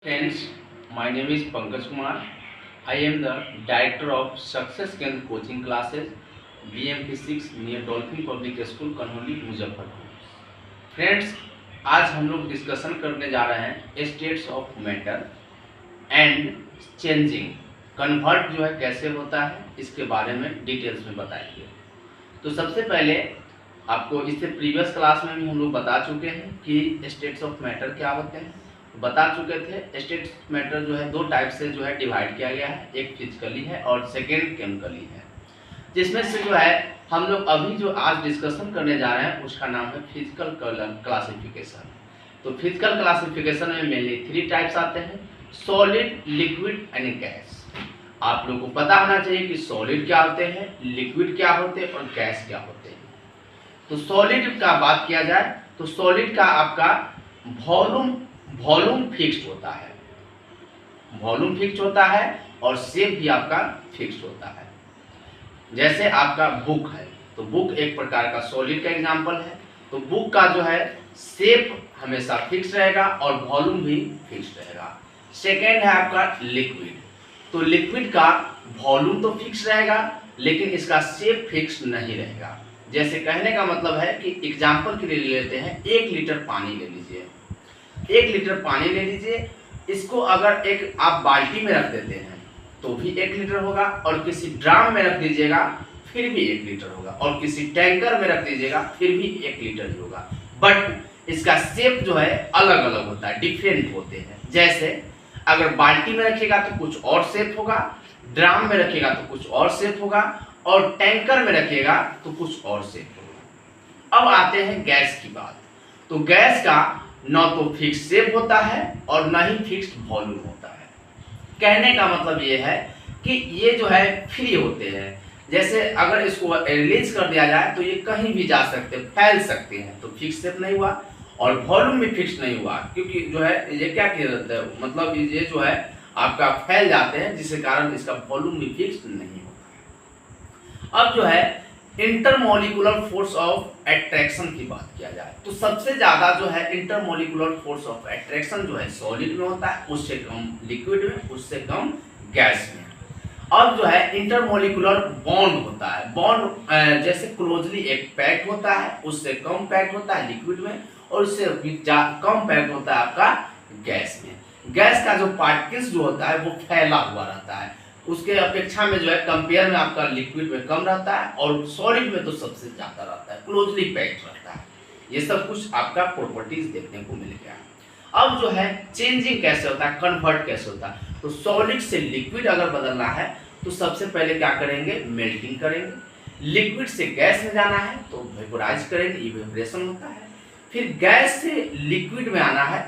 Friends, my name is Pankaj Kumar. I am the Director of Success Kendra Coaching Classes, BMP6 near Dolphin Public School, Kanhauli, Muzaffarpur. Friends, आज हम लोग discussion करने जा रहे हैं states of matter and changing. Convert जो है कैसे होता है इसके बारे में डिटेल्स में बताएंगे. तो सबसे पहले आपको इससे प्रीवियस क्लास में भी हम लोग बता चुके हैं कि स्टेट्स ऑफ मैटर क्या होते हैं. बता चुके थे स्टेट्स मैटर जो है दो टाइप से जो है डिवाइड किया गया है, एक फिजिकली है और सेकेंड केमिकली है. जिसमें से जो है हम लोग अभी जो आज डिस्कशन करने जा रहे हैं उसका नाम है फिजिकल क्लासिफिकेशन. तो फिजिकल क्लासिफिकेशन में मेनली 3 टाइप्स आते हैं, सॉलिड, लिक्विड एंड गैस. आप लोगों को पता होना चाहिए कि सॉलिड क्या होते हैं, लिक्विड क्या होते हैं और गैस क्या होते हैं. तो सॉलिड का बात किया जाए तो सॉलिड का आपका वॉल्यूम फिक्स्ड होता है, वॉल्यूम फिक्स्ड होता है और शेप भी आपका फिक्स्ड होता है. जैसे आपका बुक है तो बुक एक प्रकार का सॉलिड का एग्जांपल है. तो बुक का जो है शेप हमेशा फिक्स रहेगा और वॉल्यूम भी फिक्स रहेगा. सेकेंड है आपका लिक्विड. तो लिक्विड का वॉल्यूम तो फिक्स रहेगा लेकिन इसका शेप फिक्स नहीं रहेगा. जैसे कहने का मतलब है कि एग्जांपल के लिए लेते हैं 1 लीटर पानी ले लीजिए. 1 लीटर पानी ले लीजिए, इसको अगर एक आप बाल्टी में रख देते हैं तो भी 1 लीटर होगा और किसी ड्राम में रख दीजिएगा फिर भी 1 लीटर होगा और किसी टैंकर में रख दीजिएगा फिर भी 1 लीटर ही होगा. बट इसका शेप जो है अलग अलग होता है, डिफरेंट होते हैं. जैसे अगर बाल्टी में रखिएगा तो कुछ और शेप होगा, ड्राम में रखिएगा तो कुछ और शेप होगा और टैंकर में रखिएगा तो कुछ और शेप होगा. अब आते हैं गैस की बात. तो गैस का न तो फिक्स शेप होता है और न ही फिक्स्ड वॉल्यूम होता है. कहने का मतलब ये है कि ये जो है फ्री होते हैं. जैसे अगर इसको रिलीज कर दिया जाए तो ये कहीं भी जा सकते हैं, फैल सकते हैं. तो फिक्स शेप नहीं हुआ और वॉल्यूम भी फिक्स नहीं हुआ क्योंकि जो है ये क्या किया जाता है, मतलब ये जो है आपका फैल जाते हैं जिसके कारण इसका वॉल्यूम भी फिक्स नहीं होता. अब जो है इंटरमोलिकुलर फोर्स ऑफ एट्रैक्शन की बात किया जाए तो सबसे ज्यादा जो है इंटरमोलिकुलर फोर्स ऑफ एट्रैक्शन जो है सॉलिड में होता है, उससे कम लिक्विड में, उससे कम गैस में. अब जो है इंटरमोलिकुलर बॉन्ड होता है. बॉन्ड जैसे क्लोजली एक पैक्ट होता है, उससे कम पैक्ट होता है लिक्विड में और उससे कम पैक्ट होता है आपका गैस में. गैस का जो पार्टिकल्स जो होता है वो फैला हुआ रहता है, उसके अपेक्षा में जो है कंपेयर में आपका लिक्विड में कम रहता है और सॉलिड में तो सबसे ज्यादा रहता है, क्लोजली पैक्ड रहता है. ये सब कुछ आपका प्रॉपर्टीज देखने को मिल गया. अब जो है चेंजिंग कैसे होता है, कन्वर्ट कैसे होता है. तो सॉलिड से लिक्विड अगर बदलना है तो सबसे पहले क्या करेंगे, मेल्टिंग करेंगे. लिक्विड से गैस में जाना है तो वेपोराइज करेंगे, इवेपोरेशन होता है. फिर गैस से लिक्विड में आना है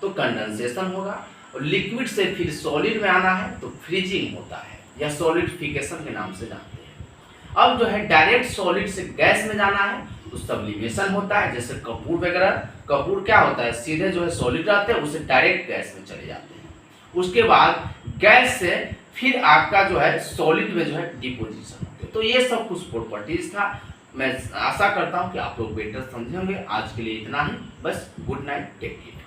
तो कंडेंसेशन होगा और लिक्विड से फिर सॉलिड में आना है तो फ्रीजिंग होता है या सॉलिडिफिकेशन के नाम से जानते हैं. अब जो है डायरेक्ट सॉलिड से गैस में जाना है तो सब्लिमेशन होता है. जैसे कपूर वगैरह, कपूर क्या होता है, सीधे जो है सॉलिड रहते हैं उससे डायरेक्ट गैस में चले जाते हैं. उसके बाद गैस से फिर आपका जो है सॉलिड में जो है डिपोजिशन होते हैं. तो ये सब कुछ प्रॉपर्टीज था. मैं आशा करता हूँ कि आप लोग बेटर समझे होंगे. आज के लिए इतना ही, बस. Good night, take care.